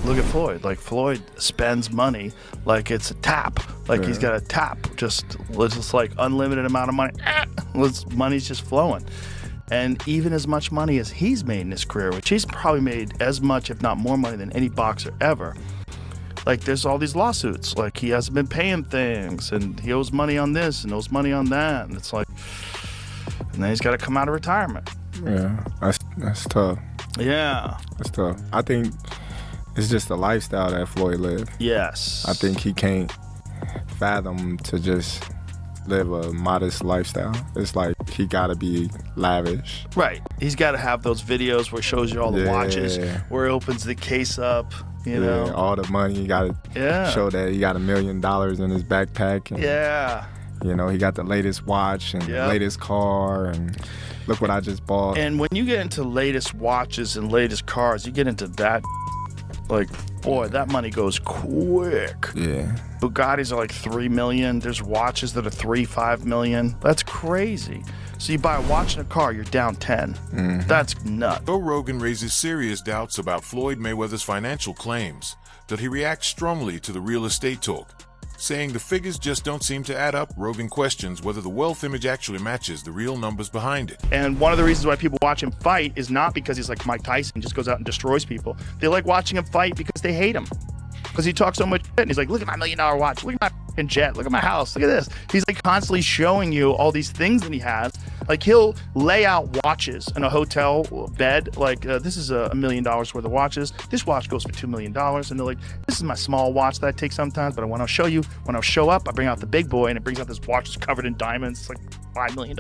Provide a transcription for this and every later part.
look at Floyd. Like, Floyd spends money like it's a tap. Like, he's got a tap. Just like unlimited amount of money. Money's just flowing. And even as much money as he's made in his career, which he's probably made as much, if not more money than any boxer ever. Like, there's all these lawsuits. Like, he hasn't been paying things, and he owes money on this and owes money on that. And it's like, and then he's got to come out of retirement. Yeah, that's tough. Yeah. That's tough. I think it's just the lifestyle that Floyd lived. Yes. I think he can't fathom to just live a modest lifestyle. It's like he gotta be lavish. Right. He's got to have those videos where he shows you all the watches, where he opens the case up, you know. All the money. He gotta show that he got $1 million in his backpack. And, you know, he got the latest watch and the latest car, and look what I just bought. And when you get into latest watches and latest cars, you get into that, like, boy, that money goes quick. Yeah. Bugattis are like $3 million. There's watches that are $3-5 million. That's crazy. So you buy a watch and a car, you're down 10. Mm-hmm. That's nuts. Joe Rogan raises serious doubts about Floyd Mayweather's financial claims, that he reacts strongly to the real estate talk. Saying the figures just don't seem to add up, Rogan questions whether the wealth image actually matches the real numbers behind it. And one of the reasons why people watch him fight is not because he's like Mike Tyson, just goes out and destroys people. They like watching him fight because they hate him. Because he talks so much shit, and he's like, look at my $1 million watch, look at my fucking jet, look at my house, look at this. He's like constantly showing you all these things that he has. Like, he'll lay out watches in a hotel bed, like, this is $1 million worth of watches. This watch goes for $2 million. And they're like, this is my small watch that I take sometimes, but when I show you, when I show up, I bring out the big boy, and it brings out this watch that's covered in diamonds. It's like $5 million.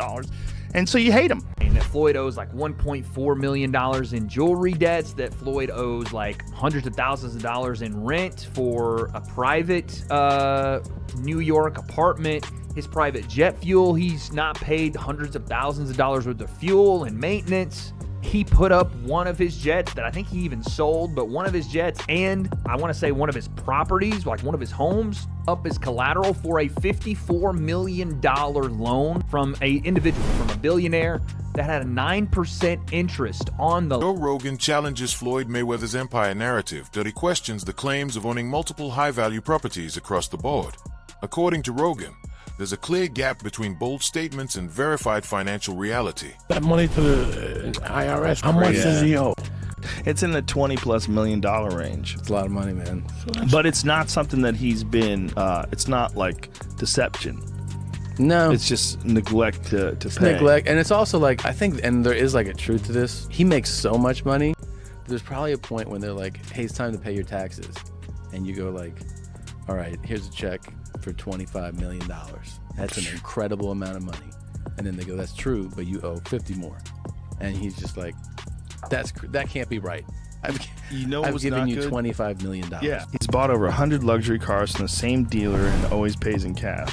And so you hate him. That Floyd owes like $1.4 million in jewelry debts, that Floyd owes like hundreds of thousands of dollars in rent for a private New York apartment. His private jet fuel, he's not paid hundreds of thousands of dollars worth of fuel and maintenance. He put up one of his jets that I think he even sold, but one of his jets, and I want to say one of his properties, like one of his homes, up as collateral for a $54 million loan from an individual, from a billionaire that had a 9% interest on the... Joe Rogan challenges Floyd Mayweather's empire narrative, that he questions the claims of owning multiple high-value properties across the board. According to Rogan, there's a clear gap between bold statements and verified financial reality. That money to the IRS, how much does he owe? It's in the $20+ million range. It's a lot of money, man. But it's not something that he's been, it's not like deception. No. It's just neglect to pay. Neglect. And it's also like, I think, and there is like a truth to this, he makes so much money, there's probably a point when they're like, hey, it's time to pay your taxes. And you go like, all right, here's a check for $25 million. That's an incredible amount of money. And then they go, that's true, but you owe 50 more. And he's just like, that can't be right. I've given you $25 million. Yeah, he's bought over 100 luxury cars from the same dealer and always pays in cash.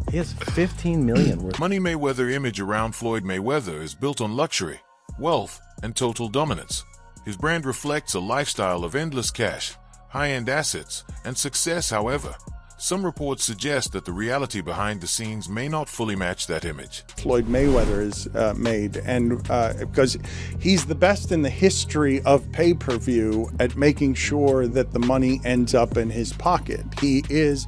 He has $15 million worth. Money Mayweather image around Floyd Mayweather is built on luxury, wealth, and total dominance. His brand reflects a lifestyle of endless cash, high-end assets, and success. However, some reports suggest that the reality behind the scenes may not fully match that image. Floyd Mayweather is made, and because he's the best in the history of pay-per-view at making sure that the money ends up in his pocket. He is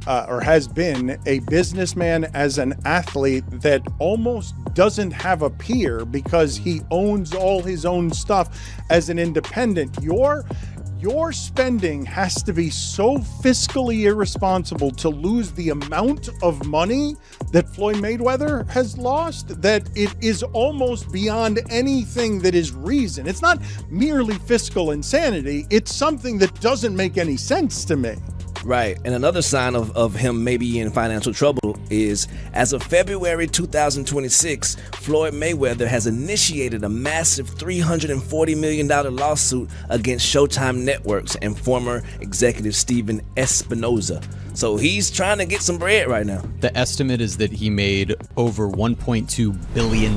or has been a businessman as an athlete that almost doesn't have a peer because he owns all his own stuff as an independent. Your spending has to be so fiscally irresponsible to lose the amount of money that Floyd Mayweather has lost that it is almost beyond anything that is reason. It's not merely fiscal insanity. It's something that doesn't make any sense to me. Right. And another sign of him maybe in financial trouble is, as of February 2026, Floyd Mayweather has initiated a massive $340 million lawsuit against Showtime Networks and former executive Steven Espinoza. So he's trying to get some bread right now. The estimate is that he made over $1.2 billion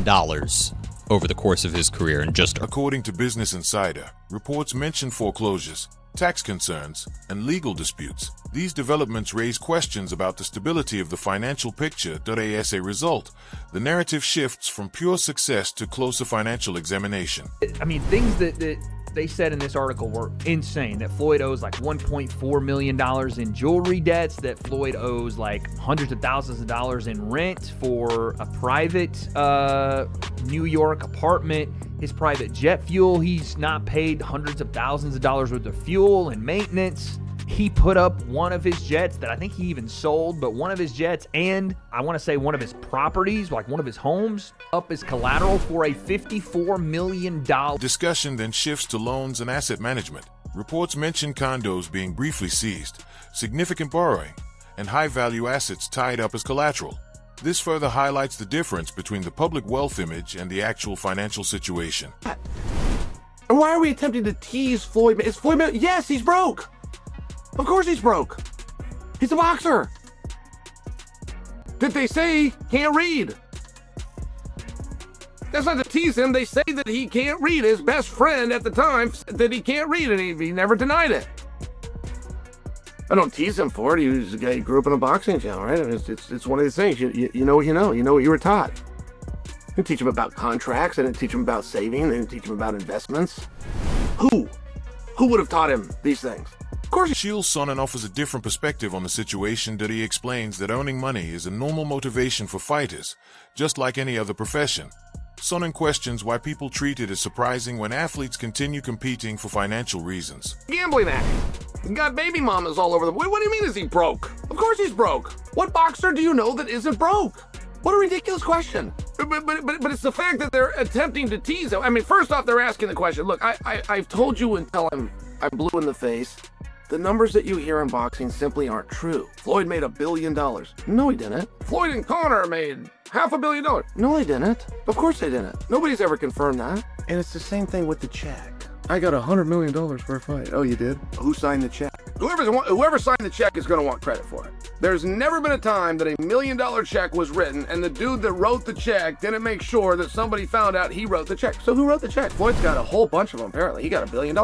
over the course of his career. And just according to Business Insider, reports mention foreclosures, tax concerns, and legal disputes. These developments raise questions about the stability of the financial picture. As a result, the narrative shifts from pure success to closer financial examination. I mean, things that they said in this article were insane, that Floyd owes like $1.4 million in jewelry debts, that Floyd owes like hundreds of thousands of dollars in rent for a private New York apartment, his private jet fuel. He's not paid hundreds of thousands of dollars worth of fuel and maintenance. He put up one of his jets that I think he even sold, but one of his jets and I want to say one of his properties, like one of his homes, up as collateral for a $54 million. Discussion then shifts to loans and asset management. Reports mention condos being briefly seized, significant borrowing, and high-value assets tied up as collateral. This further highlights the difference between the public wealth image and the actual financial situation. And why are we attempting to tease Floyd? Is Floyd Mayweather? Yes, he's broke. Of course he's broke. He's a boxer. Did they say he can't read? That's not to tease him. They say that he can't read. His best friend at the time said that he can't read, and he never denied it. I don't tease him for it. He was a guy who grew up in a boxing channel, right? It's one of these things. You know what you know. You know what you were taught. I didn't teach him about contracts. I didn't teach him about saving. I didn't teach him about investments. Who would have taught him these things? Of course. Shields Sonnen offers a different perspective on the situation that he explains that owning money is a normal motivation for fighters, just like any other profession. Sonnen questions why people treat it as surprising when athletes continue competing for financial reasons. Gambling addict. He's got baby mamas all over the... What do you mean is he broke? Of course he's broke. What boxer do you know that isn't broke? What a ridiculous question. But it's the fact that they're attempting to tease him. I mean, first off, they're asking the question. Look, I've told you until I'm blue in the face. The numbers that you hear in boxing simply aren't true. Floyd made $1 billion. No, he didn't. Floyd and Conor made $500 million. No, they didn't. Of course they didn't. Nobody's ever confirmed that. And it's the same thing with the check. I got $100 million for a fight. Oh, you did? Who signed the check? Whoever signed the check is going to want credit for it. There's never been a time that $1 million check was written and the dude that wrote the check didn't make sure that somebody found out he wrote the check. So who wrote the check? Floyd's got a whole bunch of them, apparently. He got $1 billion.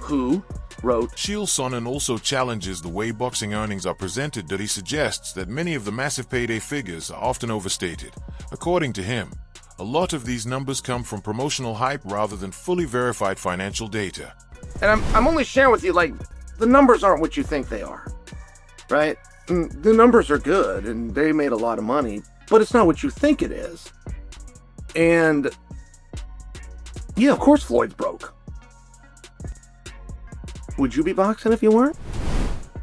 Who wrote? Shields Sonnen also challenges the way boxing earnings are presented, that he suggests that many of the massive payday figures are often overstated. According to him, a lot of these numbers come from promotional hype rather than fully verified financial data. And I'm only sharing with you, like, the numbers aren't what you think they are, right? The numbers are good and they made a lot of money, but it's not what you think it is. And yeah, of course Floyd's broke. Would you be boxing if you weren't?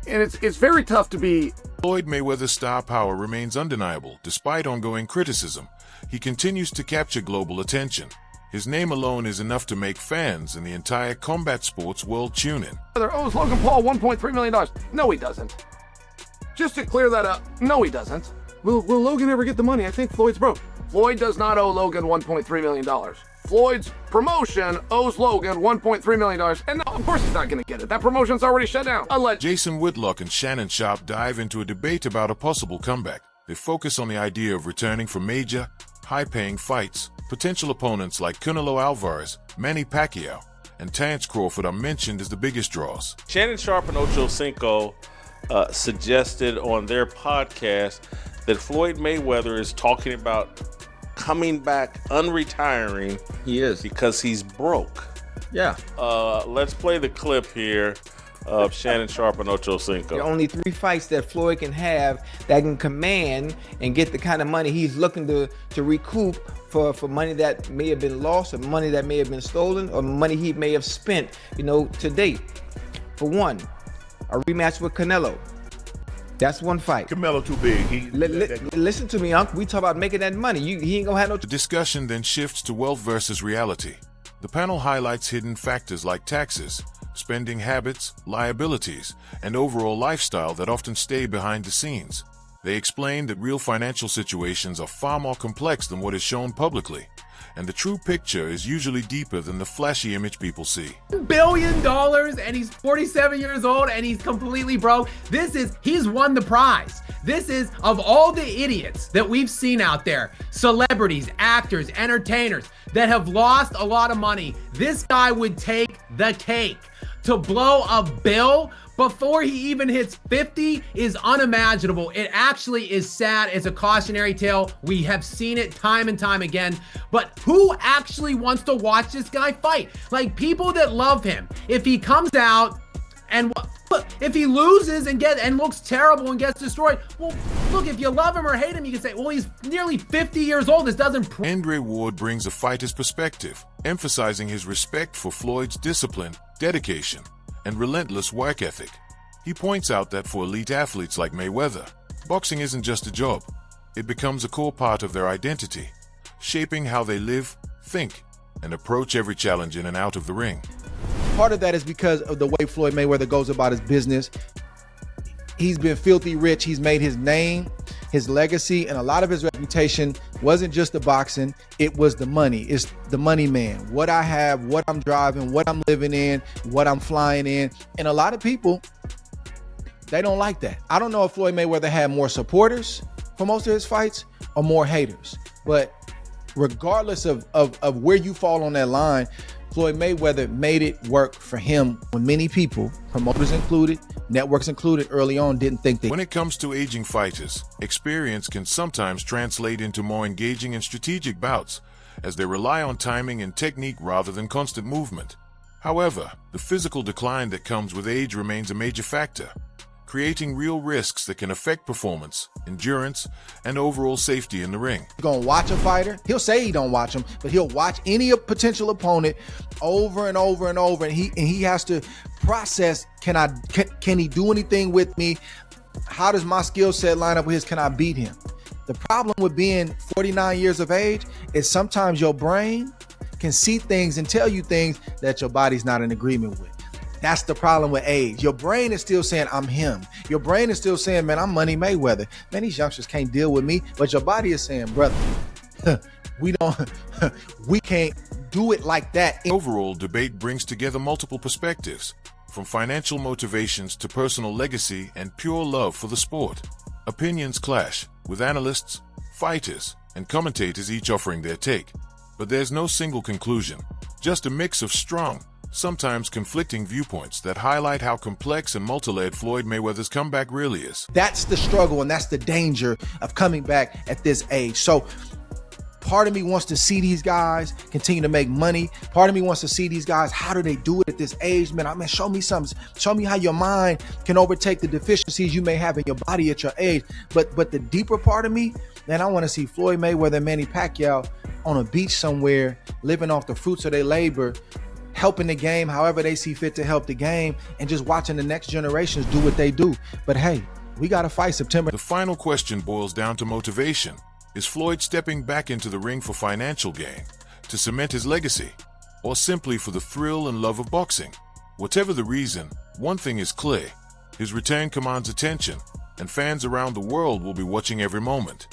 And it's very tough to be. Floyd Mayweather's star power remains undeniable despite ongoing criticism. He continues to capture global attention. His name alone is enough to make fans in the entire combat sports world tune in. Owes Logan Paul $1.3 million. No, he doesn't. Just to clear that up, no, he doesn't. Will Logan ever get the money? I think Floyd's broke. Floyd does not owe Logan $1.3 million. Floyd's promotion owes Logan $1.3 million. And no, of course he's not going to get it. That promotion's already shut down. Jason Whitlock and Shannon Sharp dive into a debate about a possible comeback. They focus on the idea of returning for major, high-paying fights. Potential opponents like Canelo Alvarez, Manny Pacquiao, and Terence Crawford are mentioned as the biggest draws. Shannon Sharp and Ocho Cinco suggested on their podcast that Floyd Mayweather is talking about coming back, unretiring. He is. Because he's broke. Yeah. Let's play the clip here of Shannon Sharp and Ocho Cinco. There are only 3 fights that Floyd can have that can command and get the kind of money he's looking to recoup for money that may have been lost, or money that may have been stolen, or money he may have spent, to date. For one, a rematch with Canelo. That's one fight. Canelo too big. Listen to me, Unc. We talk about making that money. He ain't gonna have no. The discussion then shifts to wealth versus reality. The panel highlights hidden factors like taxes, spending habits, liabilities, and overall lifestyle that often stay behind the scenes. They explain that real financial situations are far more complex than what is shown publicly, and the true picture is usually deeper than the flashy image people see. $1 billion, and he's 47 years old, and he's completely broke. He's won the prize. This is, of all the idiots that we've seen out there, celebrities, actors, entertainers that have lost a lot of money, this guy would take the cake. To blow a bill before he even hits 50 is unimaginable. It actually is sad. It's a cautionary tale. We have seen it time and time again. But who actually wants to watch this guy fight? Like, people that love him. If he comes out and if he loses and looks terrible and gets destroyed, well, look, if you love him or hate him, you can say, well, he's nearly 50 years old. This doesn't. Andre Ward brings a fighter's perspective, emphasizing his respect for Floyd's discipline, dedication, and relentless work ethic. He points out that for elite athletes like Mayweather, boxing isn't just a job. It becomes a core part of their identity, shaping how they live, think, and approach every challenge in and out of the ring. Part of that is because of the way Floyd Mayweather goes about his business. He's been filthy rich. He's made his name, his legacy, and a lot of his reputation wasn't just the boxing, it was the money. It's the money man. What I have, what I'm driving, what I'm living in, what I'm flying in. And a lot of people, they don't like that. I don't know if Floyd Mayweather had more supporters for most of his fights or more haters. But regardless of where you fall on that line, Floyd Mayweather made it work for him when many people, promoters included, networks included, early on didn't think they. When it comes to aging fighters, experience can sometimes translate into more engaging and strategic bouts, as they rely on timing and technique rather than constant movement. However, the physical decline that comes with age remains a major factor, creating real risks that can affect performance, endurance, and overall safety in the ring. You're gonna watch a fighter, he'll say he don't watch him, but he'll watch any potential opponent over and over and over, and he has to process, can he do anything with me? How does my skill set line up with his? Can I beat him? The problem with being 49 years of age is sometimes your brain can see things and tell you things that your body's not in agreement with. That's the problem with age. Your brain is still saying, I'm him. Your brain is still saying, man, I'm Money Mayweather. Man, these youngsters can't deal with me. But your body is saying, brother, we can't do it like that. Overall, debate brings together multiple perspectives, from financial motivations to personal legacy and pure love for the sport. Opinions clash, with analysts, fighters, and commentators each offering their take. But there's no single conclusion, just a mix of strong, sometimes conflicting viewpoints that highlight how complex and multi-layered Floyd Mayweather's comeback really is. That's the struggle, and that's the danger of coming back at this age. So part of me wants to see these guys continue to make money. Part of me wants to see these guys, how do they do it at this age? Man, show me something. Show me how your mind can overtake the deficiencies you may have in your body at your age. But the deeper part of me, man, I want to see Floyd Mayweather and Manny Pacquiao on a beach somewhere, living off the fruits of their labor, helping the game however they see fit to help the game, and just watching the next generations do what they do. But hey, we got to fight September. The final question boils down to motivation. Is Floyd stepping back into the ring for financial gain, to cement his legacy, or simply for the thrill and love of boxing? Whatever the reason, one thing is clear. His return commands attention, and fans around the world will be watching every moment.